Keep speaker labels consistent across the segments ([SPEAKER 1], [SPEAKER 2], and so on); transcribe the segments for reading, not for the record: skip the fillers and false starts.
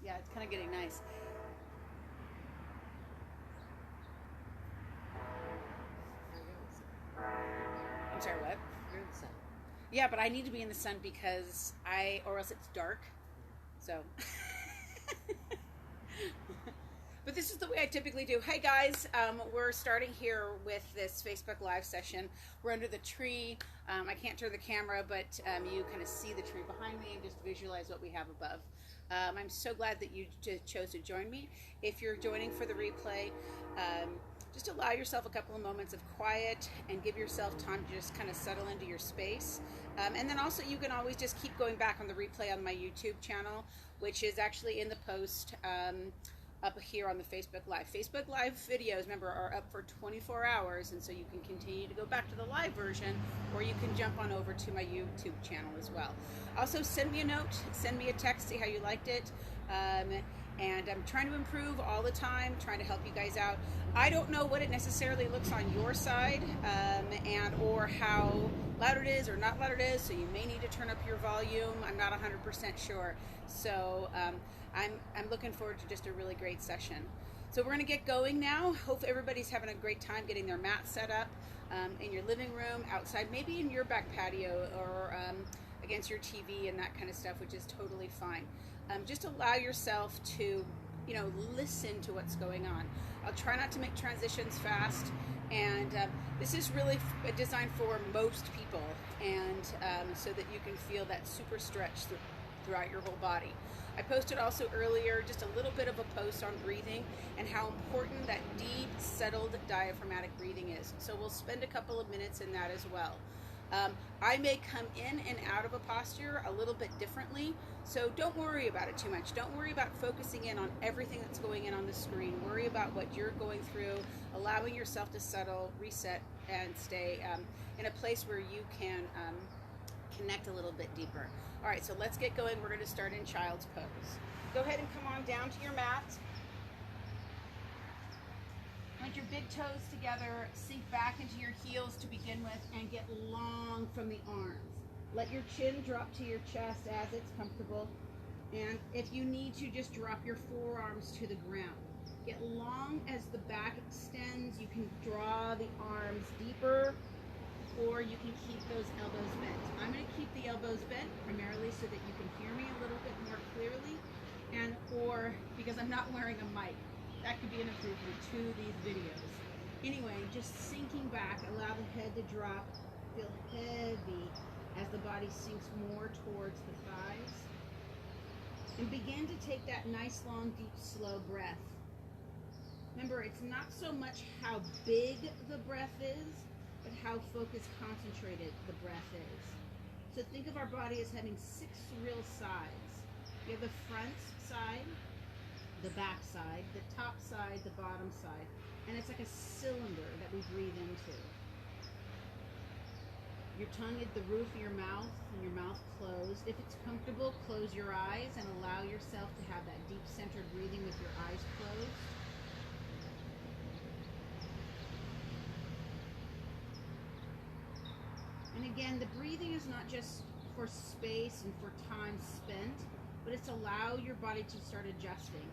[SPEAKER 1] Yeah, it's kind of getting nice. I'm sorry, what?
[SPEAKER 2] You're in the sun.
[SPEAKER 1] Yeah, but I need to be in the sun because or else it's dark. So. But this is the way I typically do. Hey guys, we're starting here with this Facebook Live session. We're under the tree. I can't turn the camera, but you kind of see the tree behind me and just visualize what we have above. I'm so glad that you chose to join me. If you're joining for the replay, just allow yourself a couple of moments of quiet and give yourself time to just kind of settle into your space. And then also you can always just keep going back on the replay on my YouTube channel, which is actually in the post up here on the Facebook Live. Facebook Live videos, remember, are up for 24 hours, and so you can continue to go back to the live version, or you can jump on over to my YouTube channel as well. Also, send me a note, send me a text, see how you liked it. And I'm trying to improve all the time, trying to help you guys out. I don't know what it necessarily looks on your side, and or how loud it is or not loud it is, so you may need to turn up your volume. I'm not 100% sure. So I'm looking forward to just a really great session. So we're going to get going now. Hope everybody's having a great time getting their mat set up in your living room, outside, maybe in your back patio, or against your TV and that kind of stuff, which is totally fine. Just allow yourself to, listen to what's going on. I'll try not to make transitions fast, and this is really designed for most people, and so that you can feel that super stretch throughout your whole body. I posted also earlier just a little bit of a post on breathing and how important that deep, settled diaphragmatic breathing is. So we'll spend a couple of minutes in that as well. I may come in and out of a posture a little bit differently, so don't worry about it too much. Don't worry about focusing in on everything that's going in on the screen. Worry about what you're going through, allowing yourself to settle, reset, and stay in a place where you can connect a little bit deeper. All right, so let's get going. We're going to start in child's pose. Go ahead and come on down to your mat. Plant your big toes together, sink back into your heels to begin with, and get long from the arms. Let your chin drop to your chest as it's comfortable, and if you need to, just drop your forearms to the ground. Get long as the back extends. You can draw the arms deeper, or you can keep those elbows bent. I'm going to keep the elbows bent primarily so that you can hear me a little bit more clearly, and or because I'm not wearing a mic. That could be an improvement to these videos. Anyway, just sinking back, allow the head to drop, feel heavy as the body sinks more towards the thighs. And begin to take that nice, long, deep, slow breath. Remember, it's not so much how big the breath is, but how focused, concentrated the breath is. So think of our body as having 6 real sides. You have the front side, the back side, the top side, the bottom side, and it's like a cylinder that we breathe into. Your tongue at the roof of your mouth, and your mouth closed. If it's comfortable, close your eyes and allow yourself to have that deep centered breathing with your eyes closed. And again, the breathing is not just for space and for time spent, but it's allow your body to start adjusting.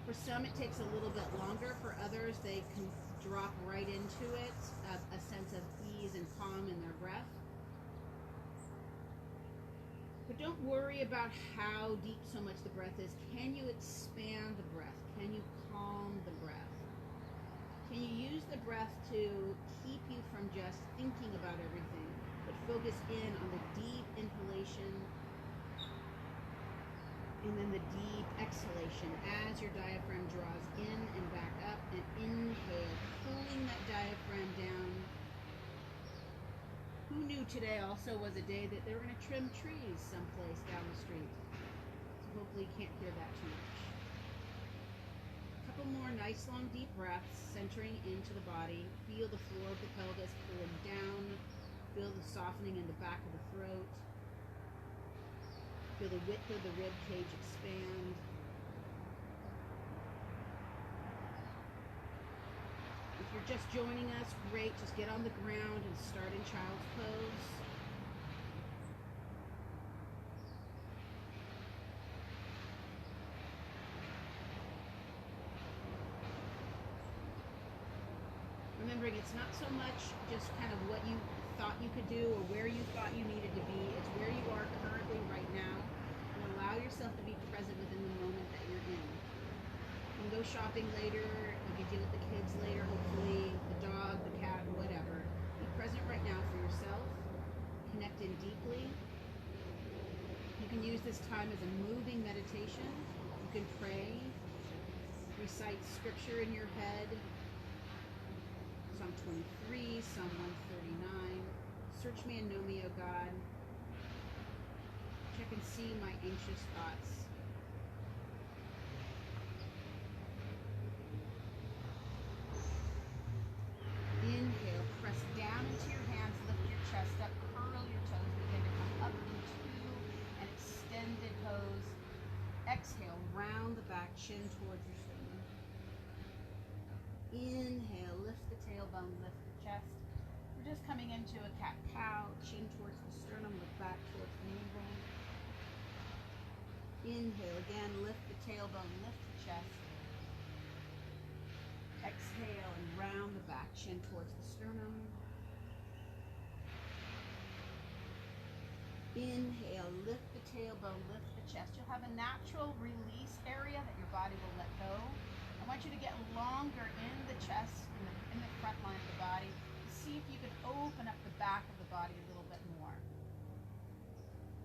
[SPEAKER 1] For some, it takes a little bit longer. For others, they can drop right into it, a sense of ease and calm in their breath. But don't worry about how deep so much the breath is. Can you expand the breath? Can you calm the breath? Can you use the breath to keep you from just thinking about everything, but focus in on the deep inhalation and then the deep exhalation as your diaphragm draws in and back up, and inhale, pulling that diaphragm down. Who knew today also was a day that they were going to trim trees someplace down the street? So hopefully you can't hear that too much. A couple more nice long deep breaths, centering into the body. Feel the floor of the pelvis pulling down. Feel the softening in the back of the throat. Feel the width of the rib cage expand. If you're just joining us, great. Just get on the ground and start in child's pose. It's not so much just kind of what you thought you could do or where you thought you needed to be. It's where you are currently right now. And allow yourself to be present within the moment that you're in. You can go shopping later, you can deal with the kids later, hopefully, the dog, the cat, whatever. Be present right now for yourself. Connect in deeply. You can use this time as a moving meditation. You can pray, recite scripture in your head. Psalm 23, Psalm 139. Search me and know me, O God. Check and see my anxious thoughts. Inhale, press down into your hands, lift your chest up, curl your toes, begin to come up into an extended pose. Exhale, round the back, chin towards your sternum. Inhale, lift the tailbone, lift the chest. We're just coming into a cat-cow, chin towards the sternum, look back towards the navel. Inhale, again, lift the tailbone, lift the chest. Exhale and round the back, chin towards the sternum. Inhale, lift the tailbone, lift the chest. You'll have a natural release area that your body will let go. I want you to get longer in the chest, in the front line of the body, to see if you can open up the back of the body a little bit more.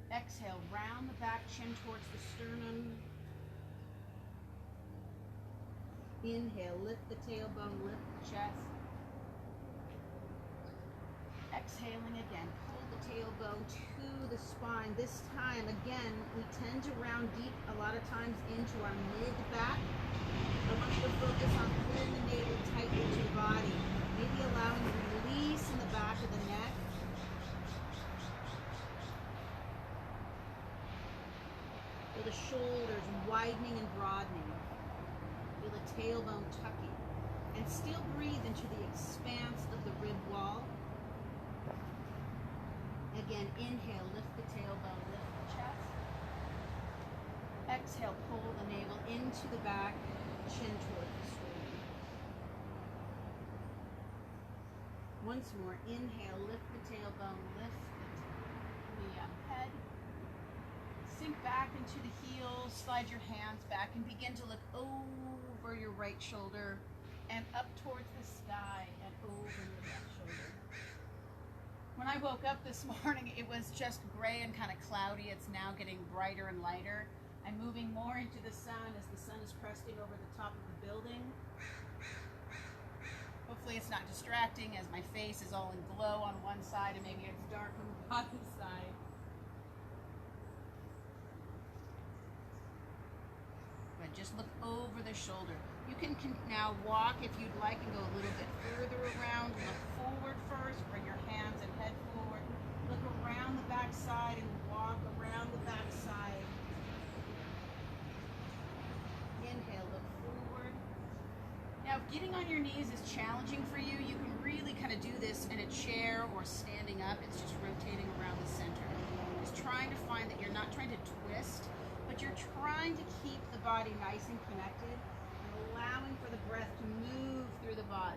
[SPEAKER 1] Exhale, round the back, chin towards the sternum. Inhale, lift the tailbone, lift the chest. Exhaling again, pull the tailbone to the spine. This time, again, we tend to round deep a lot of times into our mid-back. I want you to focus on pulling the navel tight into your body. Maybe allowing a release in the back of the neck. Feel the shoulders widening and broadening. Feel the tailbone tucking. And still breathe into the expanse of the rib wall. Again, inhale, lift the tailbone, lift the chest. Exhale, pull the navel into the back, chin toward the sternum. Once more, inhale, lift the tailbone, lift the head. Sink back into the heels, slide your hands back, and begin to look over your right shoulder and up towards the sky and over your left shoulder. When I woke up this morning, it was just gray and kind of cloudy. It's now getting brighter and lighter. I'm moving more into the sun as the sun is cresting over the top of the building. Hopefully it's not distracting as my face is all in glow on one side and maybe it's dark on the bottom side. But just look over the shoulder. You can now walk if you'd like and go a little bit further around. Look forward first, bring your hands and head forward. Look around the back side and walk around the back side. Inhale, look forward. Now, if getting on your knees is challenging for you, you can really kind of do this in a chair or standing up. It's just rotating around the center. Just trying to find that you're not trying to twist, but you're trying to keep the body nice and connected, allowing for the breath to move through the body.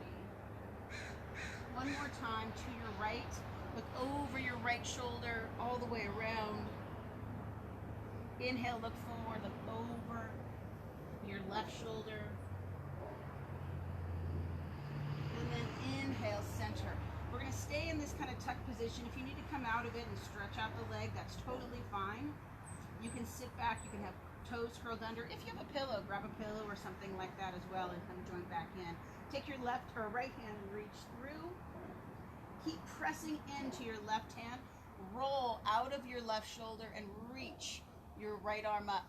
[SPEAKER 1] One more time to your right. Look over your right shoulder all the way around. Inhale, look forward, look over your left shoulder. And then inhale, center. We're going to stay in this kind of tuck position. If you need to come out of it and stretch out the leg, that's totally fine. You can sit back, you can have toes curled under. If you have a pillow, grab a pillow or something like that as well and come join back in. Take your left or right hand and reach through. Keep pressing into your left hand. Roll out of your left shoulder and reach your right arm up.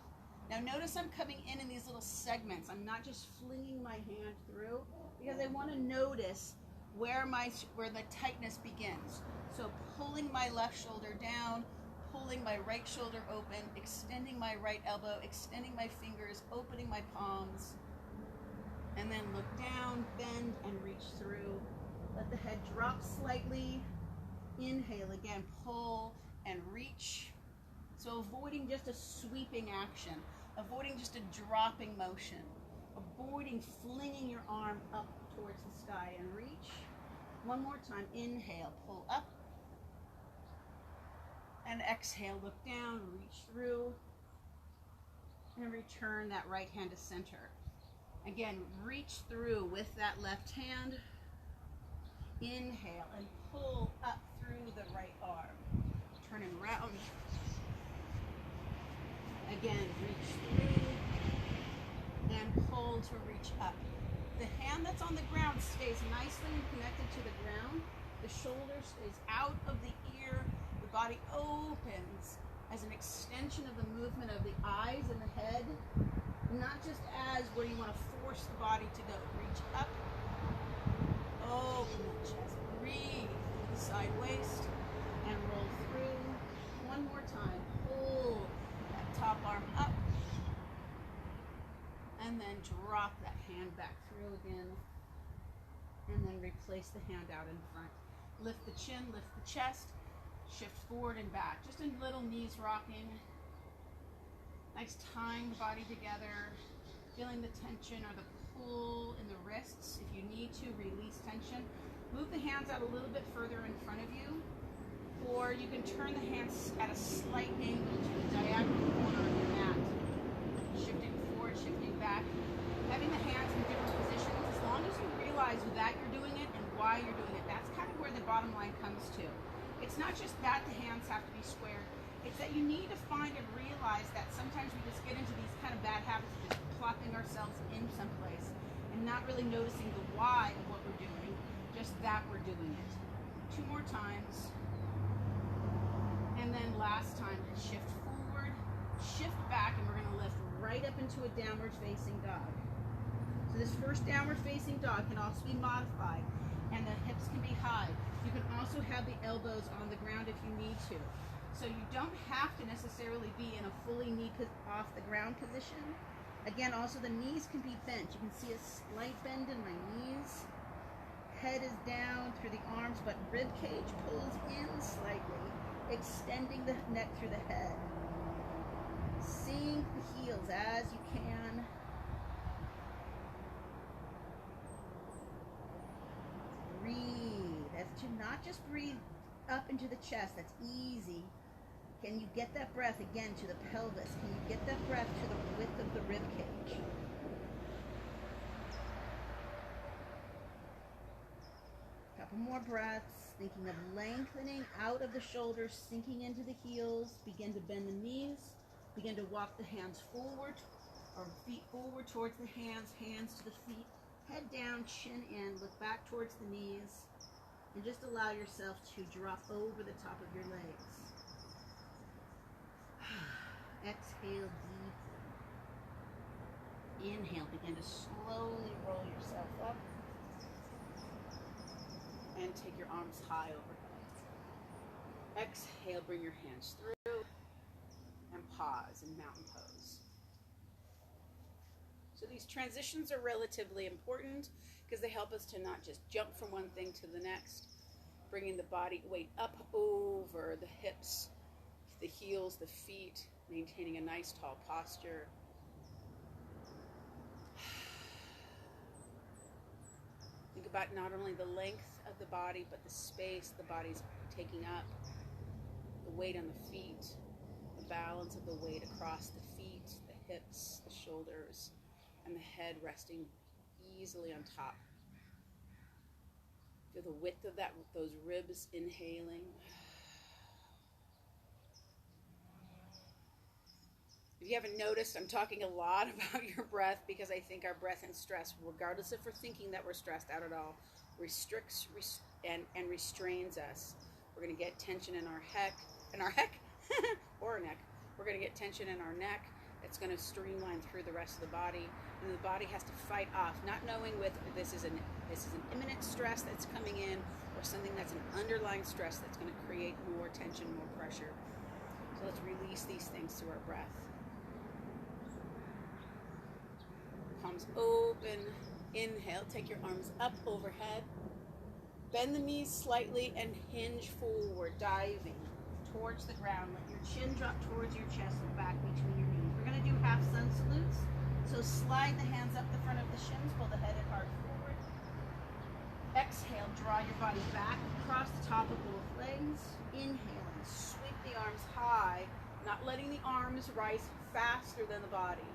[SPEAKER 1] Now notice I'm coming in these little segments. I'm not just flinging my hand through because I want to notice where the tightness begins. So pulling my left shoulder down, pulling my right shoulder open, extending my right elbow, extending my fingers, opening my palms, and then look down, bend, and reach through. Let the head drop slightly. Inhale again, pull and reach. So avoiding just a sweeping action, avoiding just a dropping motion, avoiding flinging your arm up towards the sky and reach. One more time. Inhale, pull up. And exhale, look down, reach through. And return that right hand to center. Again, reach through with that left hand. Inhale and pull up through the right arm. Turning around. Again, reach through and pull to reach up. The hand that's on the ground stays nicely connected to the ground. The shoulder stays out of the ear. The body opens as an extension of the movement of the eyes and the head. Not just as where you want to force the body to go. Reach up. Open the chest. Breathe through the side waist and roll through. One more time. Pull that top arm up. And then drop that hand back through again. And then replace the hand out in front. Lift the chin, lift the chest. Shift forward and back. Just a little knees rocking. Nice tying the body together. Feeling the tension or the pull in the wrists. If you need to, release tension. Move the hands out a little bit further in front of you. Or you can turn the hands at a slight angle to the diagonal corner of your mat. Shifting forward, shifting back. Having the hands in different positions. As long as you realize that you're doing it and why you're doing it, that's kind of where the bottom line comes to. It's not just that the hands have to be squared. It's that you need to find and realize that sometimes we just get into these kind of bad habits of just plopping ourselves in someplace and not really noticing the why of what we're doing, just that we're doing it. 2 more times. And then last time, shift forward, shift back, and we're going to lift right up into a downward facing dog. So this first downward facing dog can also be modified, and the hips can be high. You can also have the elbows on the ground if you need to. So you don't have to necessarily be in a fully knee off the ground position. Again, also the knees can be bent. You can see a slight bend in my knees. Head is down through the arms, but rib cage pulls in slightly, extending the neck through the head. Sink the heels as you can. Breathe. That's to not just breathe up into the chest. That's easy. Can you get that breath again to the pelvis? Can you get that breath to the width of the rib cage? Couple more breaths. Thinking of lengthening out of the shoulders, sinking into the heels. Begin to bend the knees. Begin to walk the hands forward or feet forward towards the hands, hands to the feet. Head down, chin in, look back towards the knees. And just allow yourself to drop over the top of your legs. Exhale deeply. Inhale, begin to slowly roll yourself up. And take your arms high overhead. Exhale, bring your hands through. And pause in mountain pose. So these transitions are relatively important because they help us to not just jump from one thing to the next. Bringing the body weight up over the hips, the heels, the feet. Maintaining a nice tall posture. Think about not only the length of the body, but the space the body's taking up. The weight on the feet, the balance of the weight across the feet, the hips, the shoulders, and the head resting easily on top. Feel the width of those ribs inhaling. If you haven't noticed, I'm talking a lot about your breath because I think our breath and stress, regardless if we're thinking that we're stressed out at all, restricts and restrains us. We're going to get tension in our or our neck. We're going to get tension in our neck. It's going to streamline through the rest of the body, and the body has to fight off, not knowing whether this is an imminent stress that's coming in or something that's an underlying stress that's going to create more tension, more pressure. So let's release these things through our breath. Palms open. Inhale, take your arms up overhead. Bend the knees slightly and hinge forward, diving towards the ground. Let your chin drop towards your chest and back between your knees. We're going to do half sun salutes. So slide the hands up the front of the shins, pull the head and heart forward. Exhale, draw your body back across the top of both legs. Inhale and sweep the arms high, not letting the arms rise faster than the body.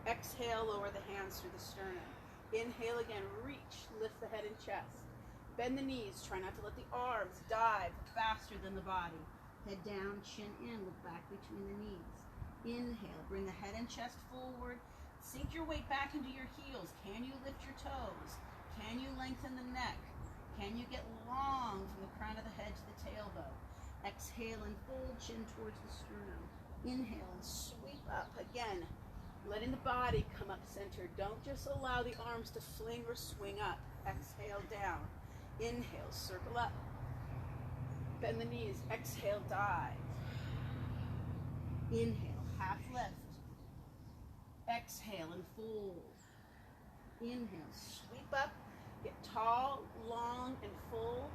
[SPEAKER 1] Exhale, lower the hands through the sternum. Inhale again, reach, lift the head and chest. Bend the knees, try not to let the arms dive faster than the body. Head down, chin in, look back between the knees. Inhale, bring the head and chest forward. Sink your weight back into your heels. Can you lift your toes? Can you lengthen the neck? Can you get long from the crown of the head to the tailbone? Exhale and fold, chin towards the sternum. Inhale and sweep up. Again, letting the body come up center. Don't just allow the arms to fling or swing up. Exhale down. Inhale, circle up. Bend the knees. Exhale, dive. Inhale, half lift. Exhale and fold. Inhale, sweep up. Get tall, long, and full.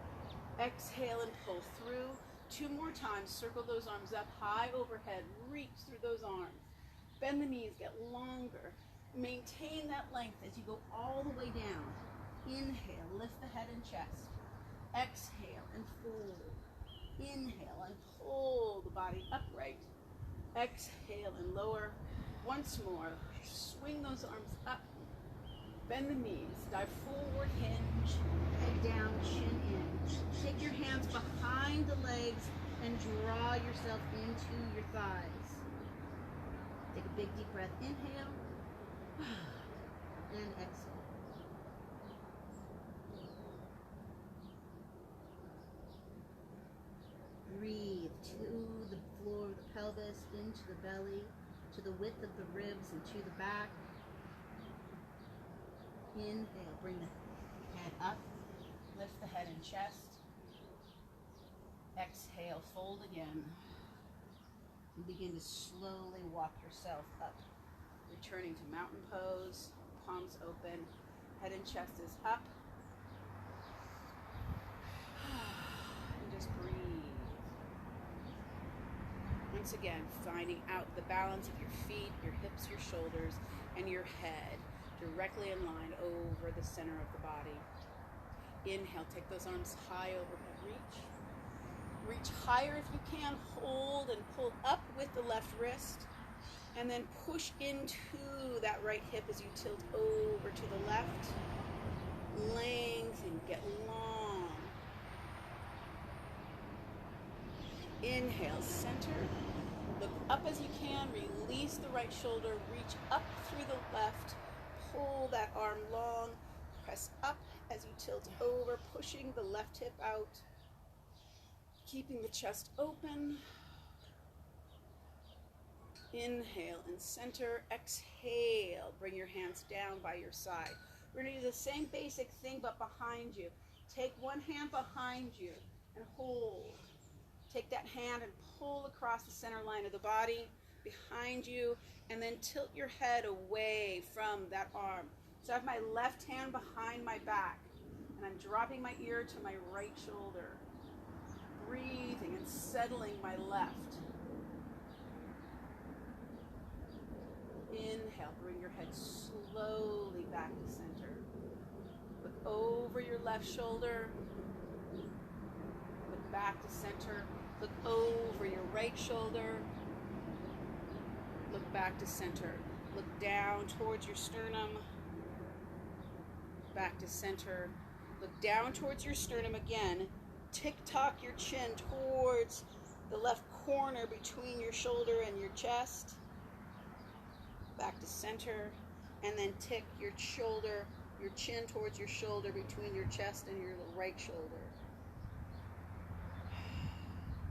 [SPEAKER 1] Exhale and pull through. 2 more times. Circle those arms up high overhead. Reach through those arms. Bend the knees. Get longer. Maintain that length as you go all the way down. Inhale. Lift the head and chest. Exhale and fold. Inhale and pull the body upright. Exhale and lower. Once more. Swing those arms up. Bend the knees, dive forward, hinge, head down, chin in. Take your hands behind the legs and draw yourself into your thighs. Take a big deep breath, inhale, and exhale. Breathe to the floor of the pelvis, into the belly, to the width of the ribs and to the back. Inhale, bring the head up, lift the head and chest. Exhale, fold again. And begin to slowly walk yourself up. Returning to mountain pose, palms open, head and chest is up. And just breathe. Once again, finding out the balance of your feet, your hips, your shoulders, and your head. Directly in line over the center of the body. Inhale, take those arms high overhead, reach. Reach higher if you can, hold and pull up with the left wrist, and then push into that right hip as you tilt over to the left. Lengthen, get long. Inhale, center. Look up as you can, release the right shoulder, reach up through the left. Pull that arm long, press up as you tilt over, pushing the left hip out, keeping the chest open. Inhale and center, exhale, bring your hands down by your side. We're going to do the same basic thing but behind you. Take one hand behind you and hold. Take that hand and pull across the center line of the body behind you, and then tilt your head away from that arm. So I have my left hand behind my back, and I'm dropping my ear to my right shoulder. Breathing and settling my left. Inhale, bring your head slowly back to center. Look over your left shoulder. Look back to center. Look over your right shoulder. Look back to center. Look down towards your sternum. Back to center. Look down towards your sternum again. Tick-tock your chin towards the left corner between your shoulder and your chest. Back to center. And then tick your shoulder, your chin towards your shoulder between your chest and your right shoulder.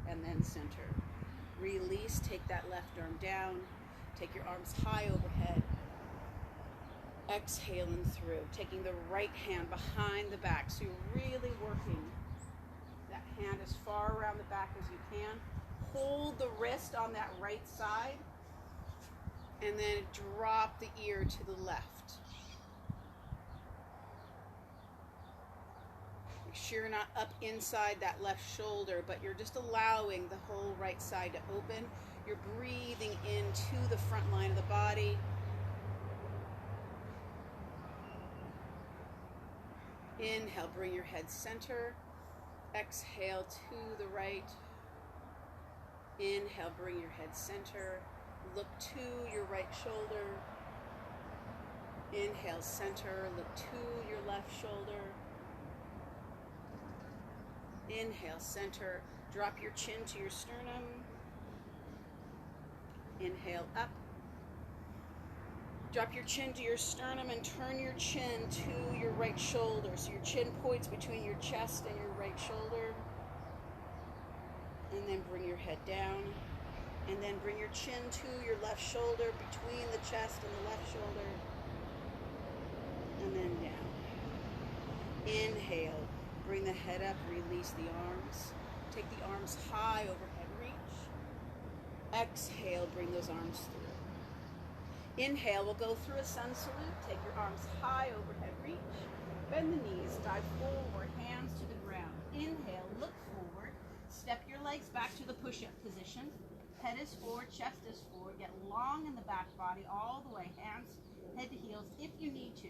[SPEAKER 1] And then center. Release, take that left arm down. Take your arms high overhead. Exhaling through. Taking the right hand behind the back. So you're really working that hand as far around the back as you can. Hold the wrist on that right side. And then drop the ear to the left. Make sure you're not up inside that left shoulder, but you're just allowing the whole right side to open. You're breathing into the front line of the body. Inhale, bring your head center. Exhale to the right. Inhale, bring your head center. Look to your right shoulder. Inhale, center. Look to your left shoulder. Inhale, center. Drop your chin to your sternum. Inhale, up. Drop your chin to your sternum and turn your chin to your right shoulder. So your chin points between your chest and your right shoulder. And then bring your head down. And then bring your chin to your left shoulder, between the chest and the left shoulder. And then down. Inhale. Bring the head up, release the arms. Take the arms high, overhead reach. Exhale, bring those arms through. Inhale, we'll go through a sun salute. Take your arms high, overhead reach. Bend the knees, dive forward, hands to the ground. Inhale, look forward. Step your legs back to the push-up position. Head is forward, chest is forward. Get long in the back body all the way. Hands, head to heels if you need to.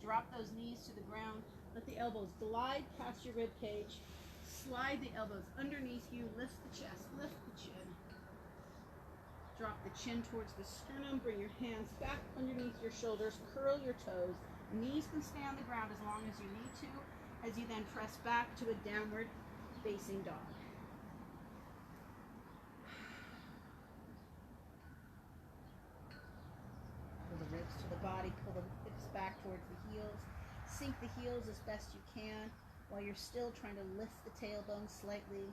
[SPEAKER 1] Drop those knees to the ground. Let the elbows glide past your rib cage. Slide the elbows underneath you. Lift the chest, lift the chin. Drop the chin towards the sternum. Bring your hands back underneath your shoulders. Curl your toes. Knees can stay on the ground as long as you need to, as you then press back to a downward facing dog. Pull the ribs to the body. Pull the hips back towards the heels. Sink the heels as best you can while you're still trying to lift the tailbone slightly.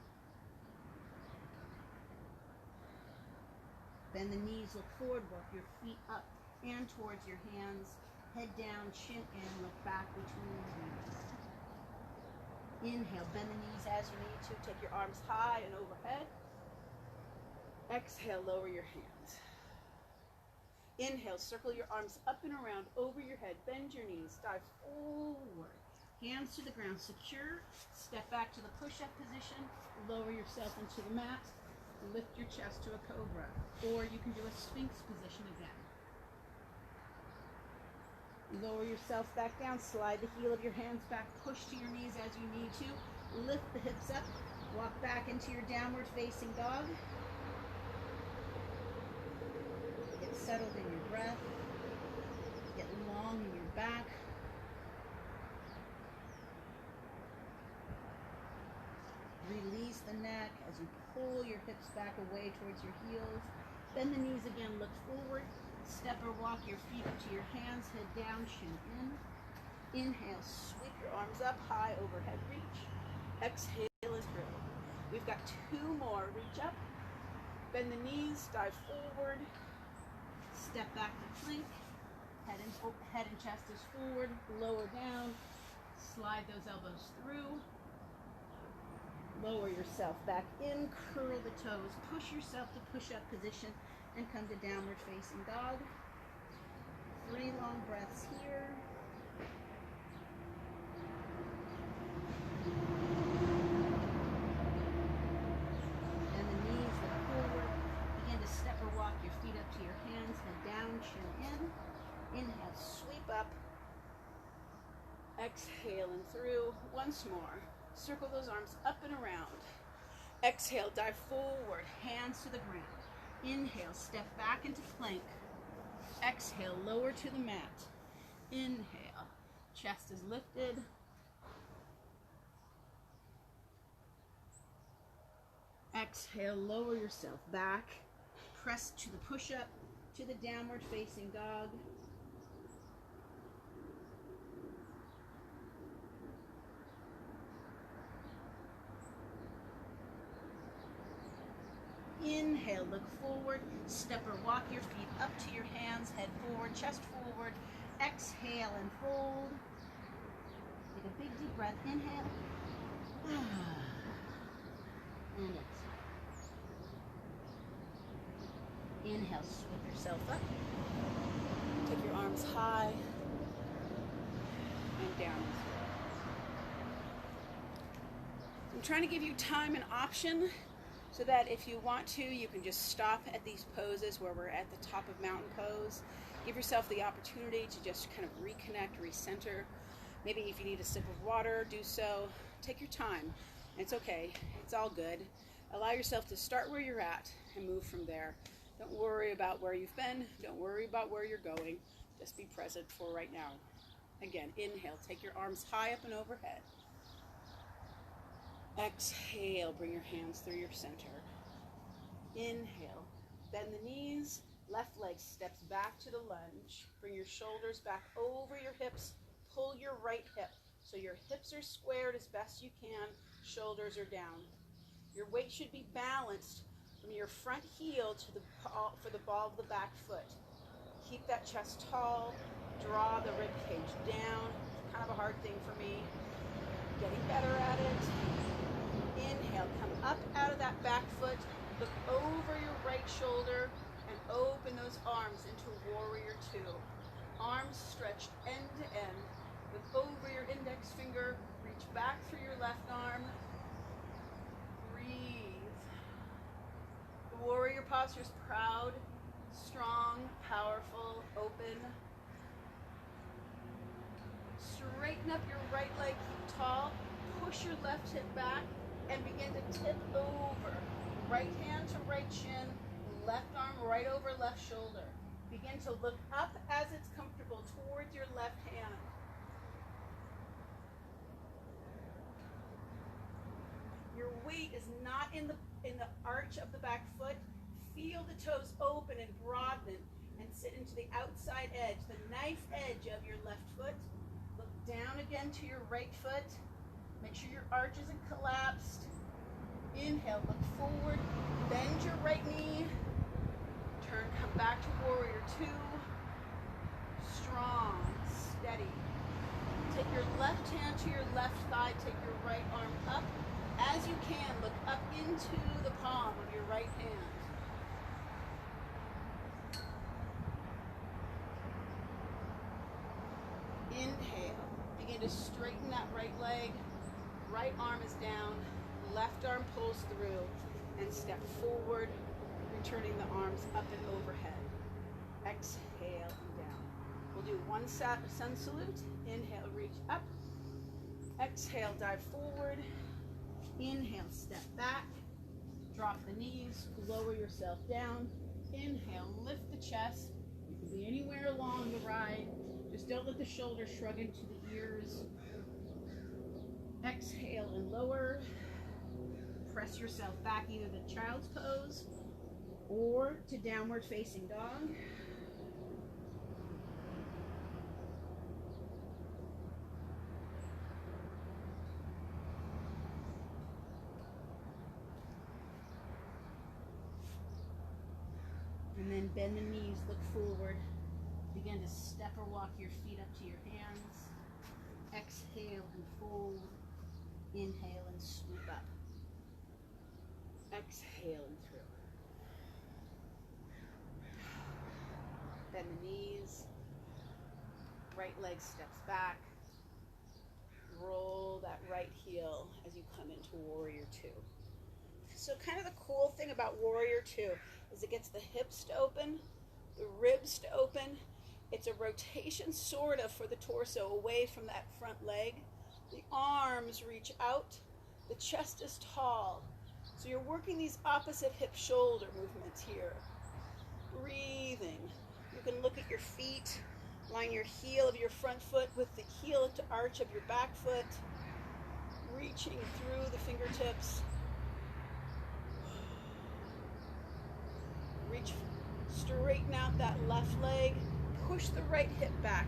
[SPEAKER 1] Bend the knees, look forward, walk your feet up and towards your hands. Head down, chin in, look back between the knees. Inhale, bend the knees as you need to. Take your arms high and overhead. Exhale, lower your hands. Inhale, circle your arms up and around over your head. Bend your knees, dive forward. Hands to the ground, secure. Step back to the push-up position. Lower yourself into the mat. Lift your chest to a cobra, or you can do a sphinx position again. Lower yourself back down, slide the heel of your hands back, push to your knees as you need to, lift the hips up, walk back into your downward facing dog. Get settled in your breath, get long in your back. Release the neck as you pull your hips back away towards your heels. Bend the knees again, look forward. Step or walk your feet up to your hands, head down, chin in. Inhale, sweep your arms up, high overhead reach. Exhale is through. We've got two more. Reach up, bend the knees, dive forward. Step back to plank. Head and chest is forward, lower down. Slide those elbows through. Lower yourself back in, curl the toes, push yourself to push-up position, and come to downward facing dog. 3 long breaths here. And the knees look forward. Begin to step or walk your feet up to your hands, head down, chin in. Inhale, sweep up. Exhale and through. Once more. Circle those arms up and around. Exhale, dive forward, hands to the ground. Inhale, step back into plank. Exhale, lower to the mat. Inhale, chest is lifted. Exhale, lower yourself back. Press to the push-up, to the downward facing dog. Inhale, look forward, step or walk your feet up to your hands, head forward, chest forward. Exhale and fold. Take a big deep breath. Inhale. And exhale. Inhale, sweep yourself up. Take your arms high and down. I'm trying to give you time and option, so that if you want to, you can just stop at these poses where we're at the top of mountain pose. Give yourself the opportunity to just kind of reconnect, recenter. Maybe if you need a sip of water, do so. Take your time. It's okay. It's all good. Allow yourself to start where you're at and move from there. Don't worry about where you've been. Don't worry about where you're going. Just be present for right now. Again, inhale. Take your arms high up and overhead. Exhale. Bring your hands through your center. Inhale. Bend the knees. Left leg steps back to the lunge. Bring your shoulders back over your hips. Pull your right hip. So your hips are squared as best you can. Shoulders are down. Your weight should be balanced from your front heel to for the ball of the back foot. Keep that chest tall. Draw the rib cage down. It's kind of a hard thing for me. Getting better at it. Inhale. Come up out of that back foot. Look over your right shoulder and open those arms into warrior two. Arms stretched end to end. Look over your index finger. Reach back through your left arm. Breathe. The warrior posture is proud, strong, powerful, open. Straighten up your right leg, keep tall. Push your left hip back and begin to tip over. Right hand to right shin, left arm right over left shoulder. Begin to look up as it's comfortable towards your left hand. Your weight is not in the arch of the back foot. Feel the toes open and broaden and sit into the outside edge, the knife edge of your left foot. Look down again to your right foot. Make sure your arch isn't collapsed. Inhale, look forward, bend your right knee. Turn, come back to warrior two. Strong, steady. Take your left hand to your left thigh, take your right arm up. As you can, look up into the palm of your right hand. Inhale. Begin to straighten that right leg. Right arm is down. Left arm pulls through. And step forward, returning the arms up and overhead. Exhale and down. We'll do one sun salute. Inhale, reach up. Exhale, dive forward. Inhale, step back. Drop the knees. Lower yourself down. Inhale, lift the chest. You can be anywhere along the ride. Just don't let the shoulders shrug into the ears. Exhale and lower. Press yourself back either to child's pose or to downward facing dog. And then bend the knees, look forward. Begin to step or walk your feet up to your hands. Exhale and fold. Inhale and swoop up. Exhale and through. Bend the knees. Right leg steps back. Roll that right heel as you come into warrior two. So kind of the cool thing about warrior two is it gets the hips to open, the ribs to open. It's a rotation sort of for the torso away from that front leg. The arms reach out. The chest is tall. So you're working these opposite hip shoulder movements here. Breathing. You can look at your feet. Line your heel of your front foot with the heel to arch of your back foot. Reaching through the fingertips. Reach, straighten out that left leg. Push the right hip back.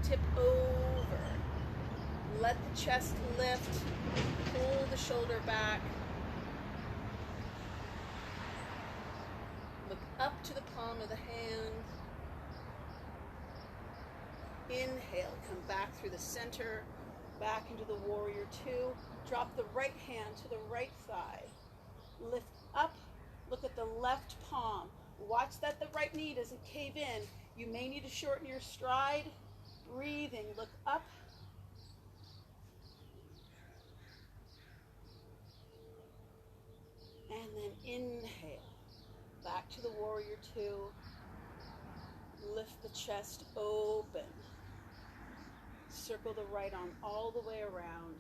[SPEAKER 1] Tip over. Let the chest lift. Pull the shoulder back. Look up to the palm of the hand. Inhale, come back through the center, back into the warrior two. Drop the right hand to the right thigh. Lift up, look at the left palm. Watch that the right knee doesn't cave in. You may need to shorten your stride. Breathing, look up. And then inhale, back to the warrior two. Lift the chest open. Circle the right arm all the way around.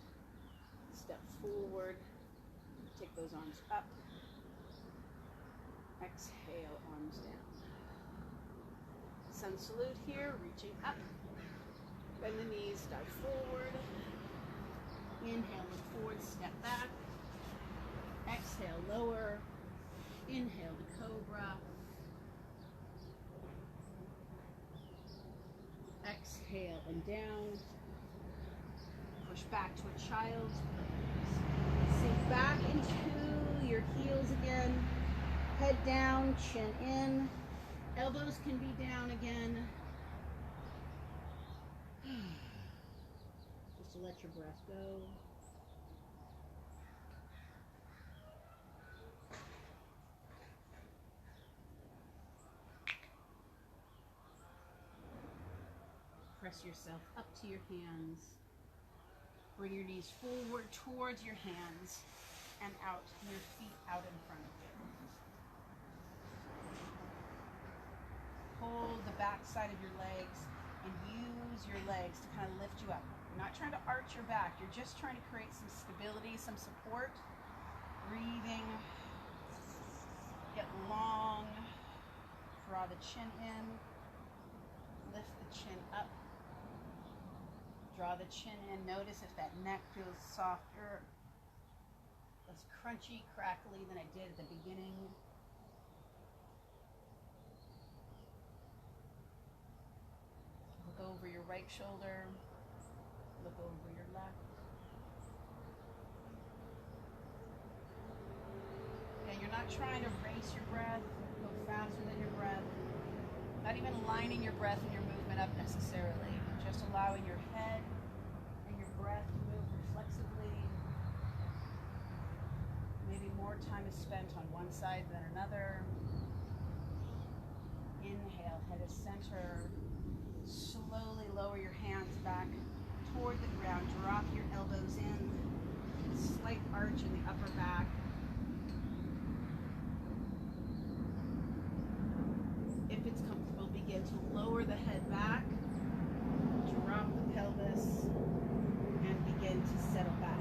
[SPEAKER 1] Step forward. Take those arms up. Exhale, arms down. Sun salute here, reaching up. Bend the knees, dive forward. Inhale, look forward, step back. Exhale, lower. Inhale to cobra. Exhale and down. Push back to a child's pose. Sink back into your heels again. Head down, chin in. Elbows can be down again. Just to let your breath go. Press yourself up to your hands. Bring your knees forward towards your hands and out, your feet out in front of you. Hold the back side of your legs and use your legs to kind of lift you up. You're not trying to arch your back. You're just trying to create some stability, some support. Breathing. Get long. Draw the chin in. Lift the chin up. Draw the chin in. Notice if that neck feels softer, less crunchy, crackly than it did at the beginning. Look over your right shoulder. Look over your left. And you're not trying to race your breath, go faster than your breath. Not even lining your breath and your movement up necessarily. Just allowing your head and your breath to move reflexively. Maybe more time is spent on one side than another. Inhale, head is center. Slowly lower your hands back toward the ground. Drop your elbows in. Slight arch in the upper back. If it's comfortable, begin to lower the head back. Drop the pelvis and begin to settle back.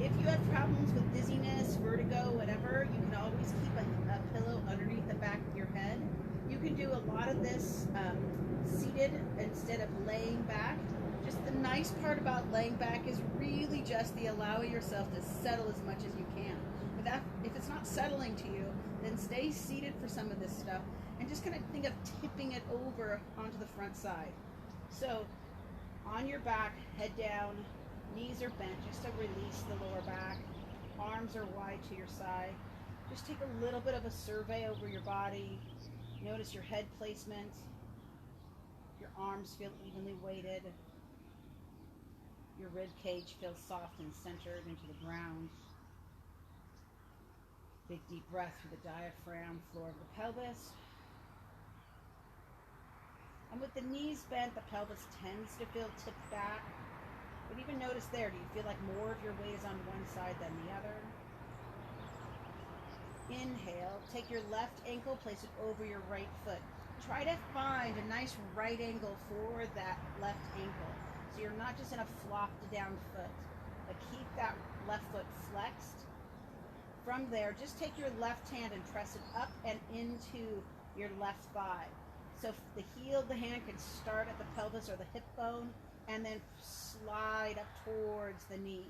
[SPEAKER 1] If you have problems with dizziness, vertigo, whatever, you can always keep a pillow underneath the back of your head. You can do a lot of this seated instead of laying back. Just the nice part about laying back is really just the allowing yourself to settle as much as you can. But if it's not settling to you, then stay seated for some of this stuff and just kind of think of tipping it over onto the front side. So on your back, head down, knees are bent just to release the lower back. Arms are wide to your side. Just take a little bit of a survey over your body. Notice your head placement. Your arms feel evenly weighted. Your rib cage feels soft and centered into the ground. Big deep breath through the diaphragm, floor of the pelvis. And with the knees bent, the pelvis tends to feel tipped back. But even notice there, do you feel like more of your weight is on one side than the other? Inhale, take your left ankle, place it over your right foot. Try to find a nice right angle for that left ankle. So you're not just in a flopped down foot, but keep that left foot flexed. From there, just take your left hand and press it up and into your left thigh. So the heel of the hand can start at the pelvis or the hip bone and then slide up towards the knee.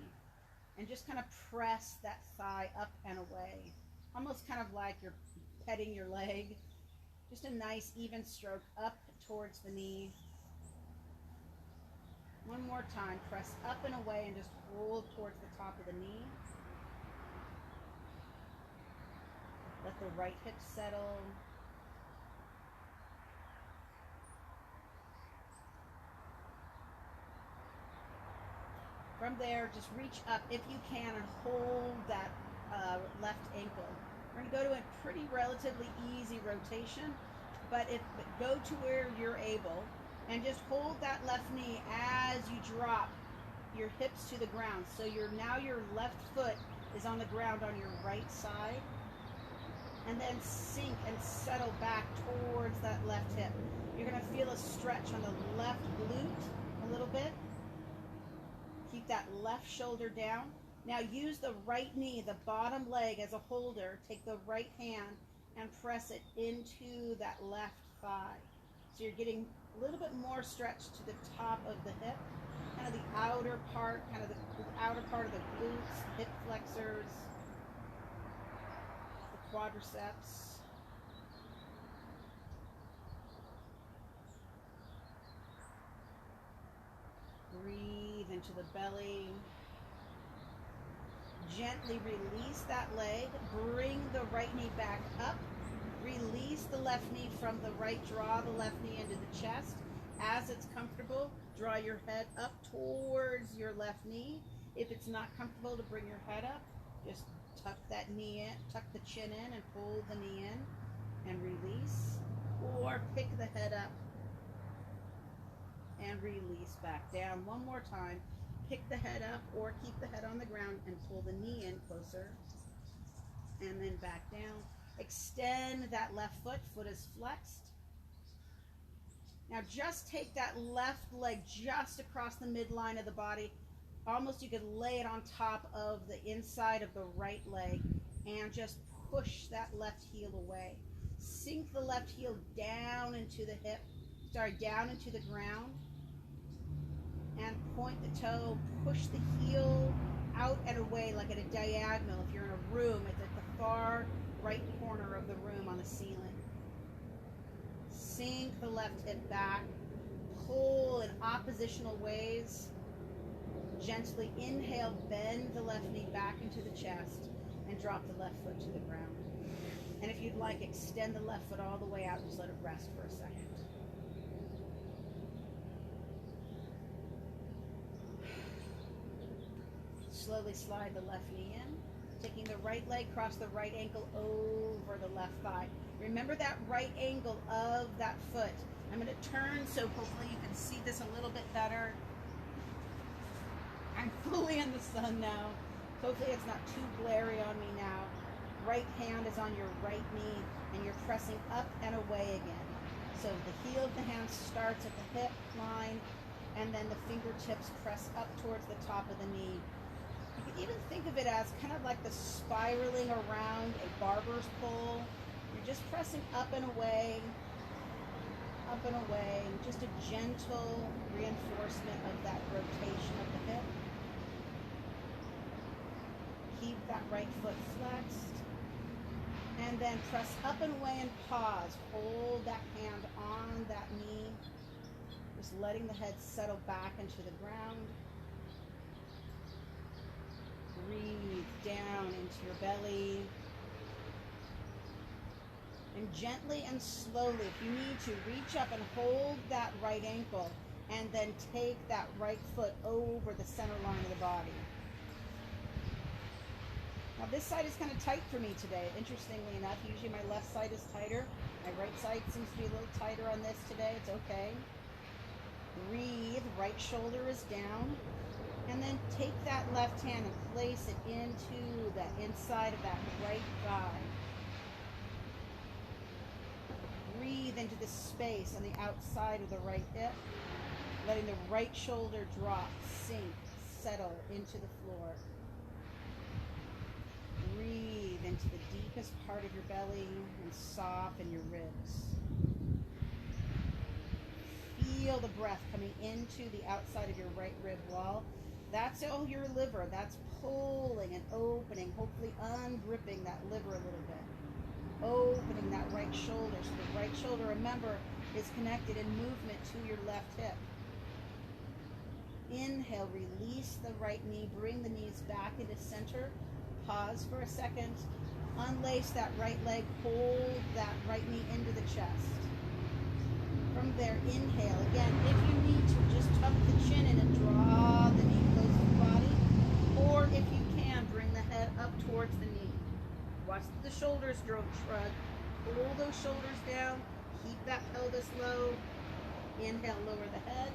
[SPEAKER 1] And just kind of press that thigh up and away. Almost kind of like you're petting your leg. Just a nice even stroke up towards the knee. One more time, press up and away and just roll towards the top of the knee. Let the right hip settle. From there, just reach up if you can and hold that left ankle. We're going to go to a pretty relatively easy rotation, but go to where you're able and just hold that left knee as you drop your hips to the ground. So now your left foot is on the ground on your right side, and then sink and settle back towards that left hip. You're going to feel a stretch on the left glute a little bit. Keep that left shoulder down. Now use the right knee, the bottom leg, as a holder. Take the right hand and press it into that left thigh. So you're getting a little bit more stretch to the top of the hip, kind of the outer part, of the glutes, hip flexors, the quadriceps. Breathe into the belly. Gently release that leg. Bring the right knee back up. Release the left knee from the right. Draw the left knee into the chest. As it's comfortable, draw your head up towards your left knee. If it's not comfortable to bring your head up, just tuck that knee in, tuck the chin in and pull the knee in and release. Or pick the head up and release back down. One more time. Pick the head up or keep the head on the ground and pull the knee in closer. And then back down. Extend that left foot. Foot is flexed. Now just take that left leg just across the midline of the body. Almost you could lay it on top of the inside of the right leg and just push that left heel away. Sink the left heel down into the hip, down into the ground. And point the toe, push the heel out and away like at a diagonal. If you're in a room, it's at the far right corner of the room on the ceiling. Sink the left hip back, pull in oppositional ways. Gently inhale, bend the left knee back into the chest and drop the left foot to the ground. And if you'd like, extend the left foot all the way out, just let it rest for a second. Slowly slide the left knee in, taking the right leg across the right ankle over the left thigh. Remember that right angle of that foot. I'm going to turn so hopefully you can see this a little bit better. I'm fully in the sun now. Hopefully it's not too glary on me now. Right hand is on your right knee and you're pressing up and away again. So the heel of the hand starts at the hip line and then the fingertips press up towards the top of the knee. You can even think of it as kind of like the spiraling around a barber's pole. You're just pressing up and away, and just a gentle reinforcement of that rotation of the hip. Keep that right foot flexed. And then press up and away and pause. Hold that hand on that knee. Just letting the head settle back into the ground. Breathe down into your belly. And gently and slowly, if you need to, reach up and hold that right ankle and then take that right foot over the center line of the body. Now this side is kind of tight for me today, interestingly enough. Usually my left side is tighter. My right side seems to be a little tighter on this today. It's okay. Breathe, right shoulder is down. And then take that left hand and place it into the inside of that right thigh. Breathe into the space on the outside of the right hip, letting the right shoulder drop, sink, settle into the floor. Breathe into the deepest part of your belly and soften your ribs. Feel the breath coming into the outside of your right rib wall. That's all your liver. That's pulling and opening, hopefully ungripping that liver a little bit. Opening that right shoulder. So the right shoulder, remember, is connected in movement to your left hip. Inhale, release the right knee. Bring the knees back into center. Pause for a second. Unlace that right leg. Hold that right knee into the chest. From there, inhale. Again, if you need to, just tuck the chin in and draw the knee close to the body. Or if you can, bring the head up towards the knee. Watch the shoulders shrug. Pull those shoulders down. Keep that pelvis low. Inhale, lower the head.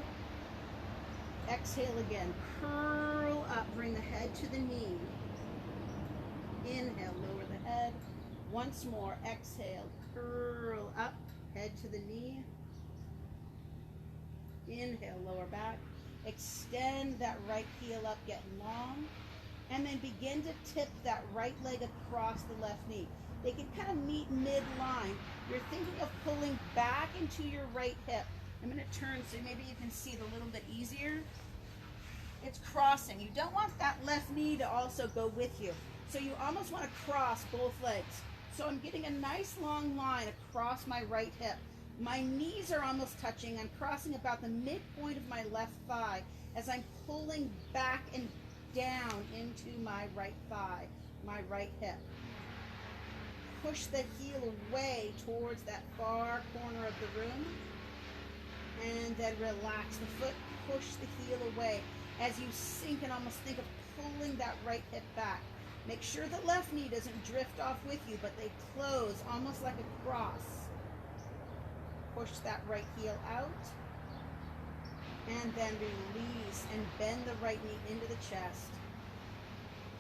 [SPEAKER 1] Exhale again. Curl up. Bring the head to the knee. Inhale, lower the head. Once more. Exhale. Curl up. Head to the knee. Inhale, lower back. Extend that right heel up, get long, and then begin to tip that right leg across the left knee. They can kind of meet midline. You're thinking of pulling back into your right hip. I'm going to turn so maybe you can see it a little bit easier. It's crossing. You don't want that left knee to also go with you. So you almost want to cross both legs. So I'm getting a nice long line across my right hip. My knees are almost touching. I'm crossing about the midpoint of my left thigh as I'm pulling back and down into my right thigh, my right hip. Push the heel away towards that far corner of the room, and then relax the foot, push the heel away as you sink and almost think of pulling that right hip back. Make sure the left knee doesn't drift off with you, but they close almost like a cross. Push that right heel out, and then release and bend the right knee into the chest,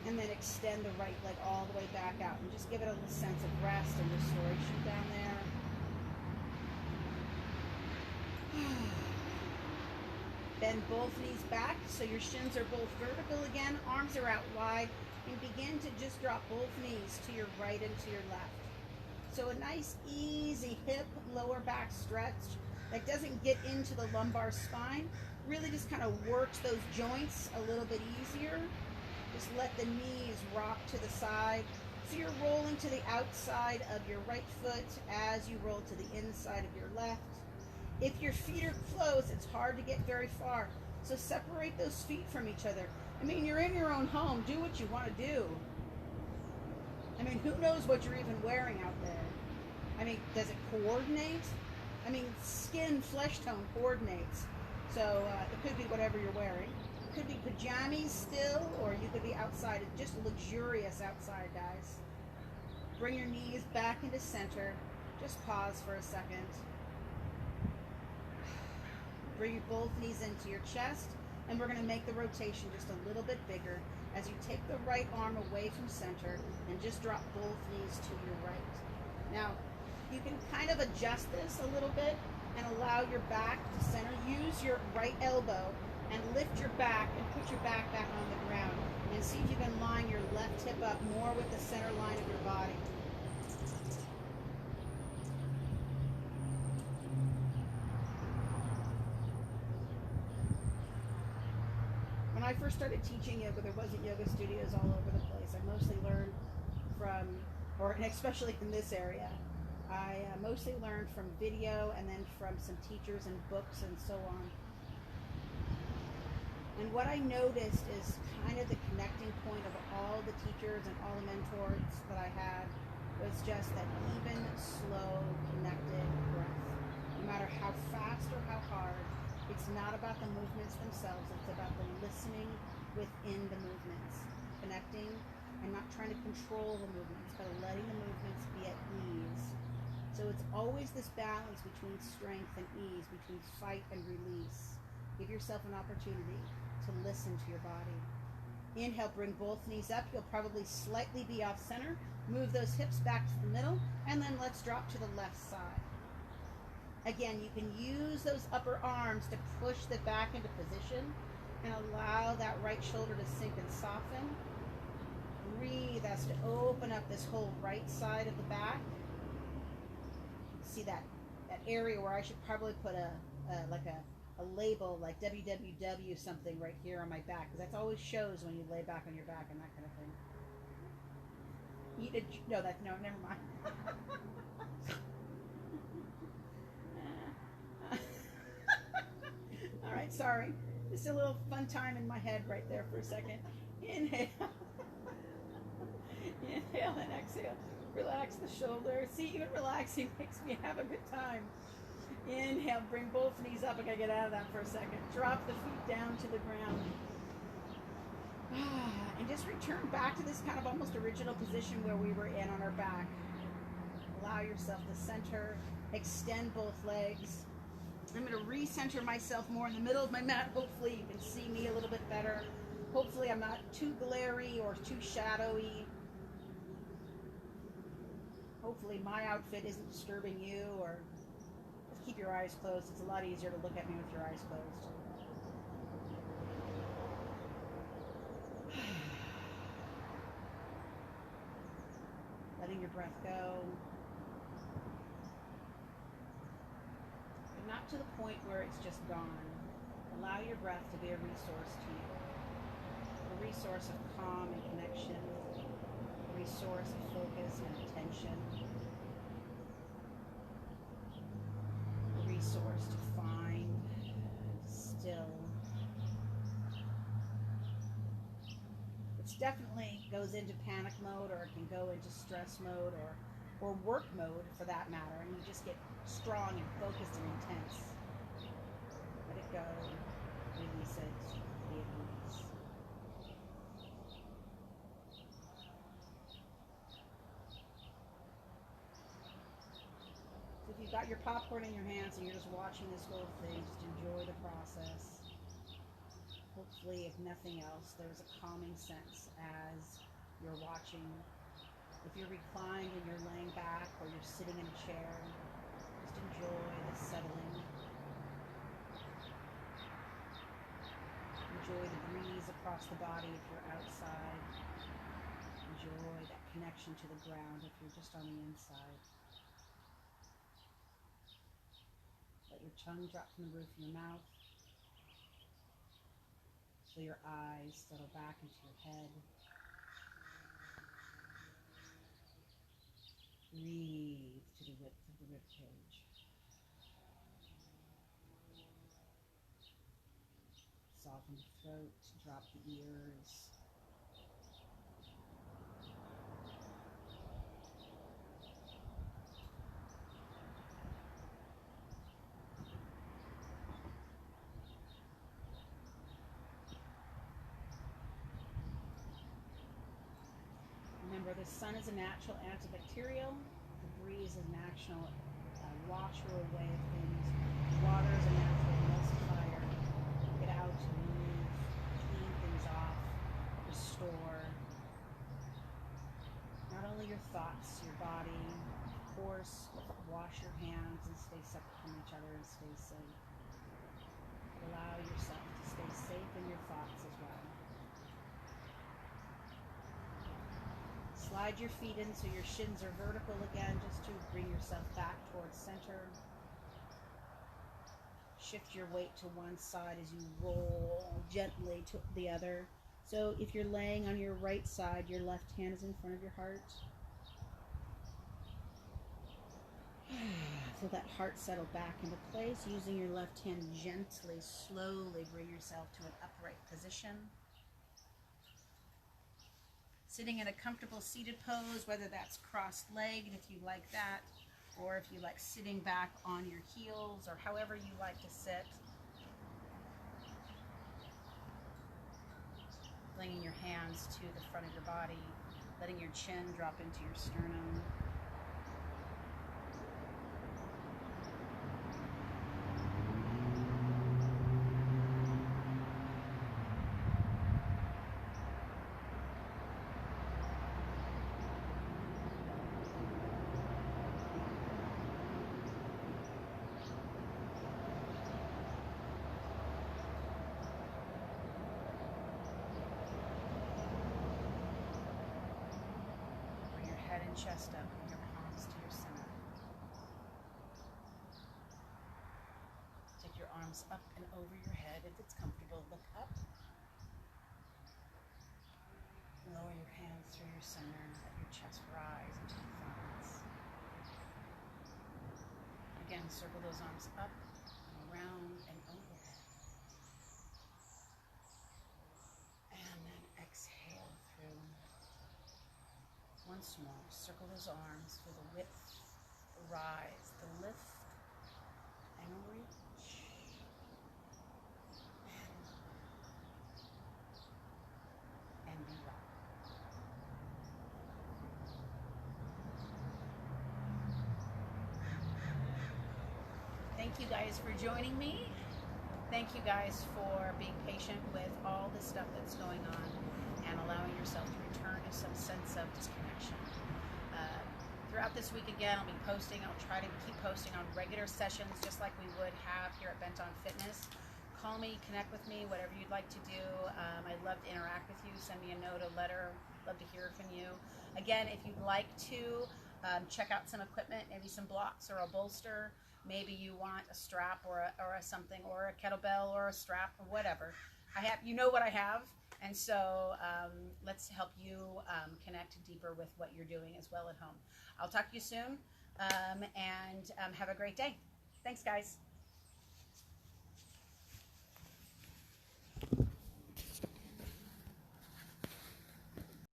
[SPEAKER 1] and then extend the right leg all the way back out, and just give it a sense of rest and restoration down there. Bend both knees back so your shins are both vertical again, arms are out wide, and begin to just drop both knees to your right and to your left. So a nice easy hip lower back stretch that doesn't get into the lumbar spine, really just kind of works those joints a little bit easier. Just let the knees rock to the side. So you're rolling to the outside of your right foot as you roll to the inside of your left. If your feet are close, it's hard to get very far. So separate those feet from each other. I mean, you're in your own home. Do what you want to do. I mean, who knows what you're even wearing out there? I mean, does it coordinate? I mean, skin, flesh tone coordinates. So it could be whatever you're wearing. It could be pajamas still, or you could be outside. It's just luxurious outside, guys. Bring your knees back into center. Just pause for a second. Bring both knees into your chest, and we're going to make the rotation just a little bit bigger as you take the right arm away from center and just drop both knees to your right. Now, you can kind of adjust this a little bit and allow your back to center. Use your right elbow and lift your back and put your back on the ground, and see if you can line your left hip up more with the center line of your body. When I first started teaching yoga, there wasn't yoga studios all over the place. I mostly learned from, and especially in this area, I mostly learned from video and then from some teachers and books and so on. And what I noticed is kind of the connecting point of all the teachers and all the mentors that I had was just that even, slow, connected breath. No matter how fast or how hard, it's not about the movements themselves, it's about the listening within the movements, connecting and not trying to control the movements, but letting the movements be at ease. So it's always this balance between strength and ease, between fight and release. Give yourself an opportunity to listen to your body. Inhale, bring both knees up. You'll probably slightly be off center. Move those hips back to the middle, and then let's drop to the left side. Again, you can use those upper arms to push the back into position and allow that right shoulder to sink and soften. Breathe as to open up this whole right side of the back. See that area where I should probably put a label like www something right here on my back, because that always shows when you lay back on your back and that kind of thing. No, never mind. All right, sorry. Just a little fun time in my head right there for a second. Inhale. Inhale and exhale. Relax the shoulders. See, even relaxing makes me have a good time. Inhale, bring both knees up. I gotta get out of that for a second. Drop the feet down to the ground. And just return back to this kind of almost original position where we were in on our back. Allow yourself to center. Extend both legs. I'm going to recenter myself more in the middle of my mat. Hopefully you can see me a little bit better. Hopefully I'm not too glary or too shadowy. Hopefully my outfit isn't disturbing you, or just keep your eyes closed. It's a lot easier to look at me with your eyes closed. breath go. But not to the point where it's just gone. Allow your breath to be a resource to you. A resource of calm and connection. A resource of focus and attention. A resource to find, still. Which definitely goes into panic mode, or it can go into stress mode, or work mode for that matter, and you just get strong and focused and intense. Let it go. Release it. Be at ease. So if you've got your popcorn in your hands and you're just watching this whole thing, just enjoy the process. Hopefully, if nothing else, there's a calming sense as you're watching. If you're reclined and you're laying back, or you're sitting in a chair, just enjoy the settling. Enjoy the breeze across the body if you're outside. Enjoy that connection to the ground if you're just on the inside. Let your tongue drop from the roof of your mouth. So your eyes settle back into your head. Breathe to the width of the rib cage. Soften the throat, drop the ears. Remember, the sun is a natural antibacterial. The breeze is a natural washer away of things. Water is a natural emulsifier. Get out, move, clean things off, restore. Not only your thoughts, your body, of course, wash your hands and stay separate from each other and stay safe. Allow yourself to stay safe in your thoughts as well. Slide your feet in so your shins are vertical again, just to bring yourself back towards center. Shift your weight to one side as you roll gently to the other. So if you're laying on your right side, your left hand is in front of your heart. Feel that heart settle back into place. Using your left hand gently, slowly bring yourself to an upright position. Sitting in a comfortable seated pose, whether that's cross-legged if you like that, or if you like sitting back on your heels, or however you like to sit. Bringing your hands to the front of your body, letting your chin drop into your sternum. Chest up, and your palms to your center. Take your arms up and over your head if it's comfortable. Look up. Lower your hands through your center. Let your chest rise into the thumbs. Again, circle those arms up and around and over. And then exhale through. Once more, circle those arms for the width, the rise, the lift, and reach. And be back. Thank you guys for joining me. Thank you guys for being patient with all the stuff that's going on and allowing yourself to return to some sense of disconnection. Throughout this week, again, I'll be posting. I'll try to keep posting on regular sessions, just like we would have here at Bent on Fitness. Call call me, connect with me, whatever you'd like to do. I'd love to interact with you. Send me a note, a letter. Love to hear from you. Again, if you'd like to check out some equipment, maybe some blocks or a bolster, maybe you want a strap or a something, or a kettlebell or a strap or whatever. You know what I have, and so let's help you connect deeper with what you're doing as well at home. I'll talk to you soon, and have a great day. Thanks, guys.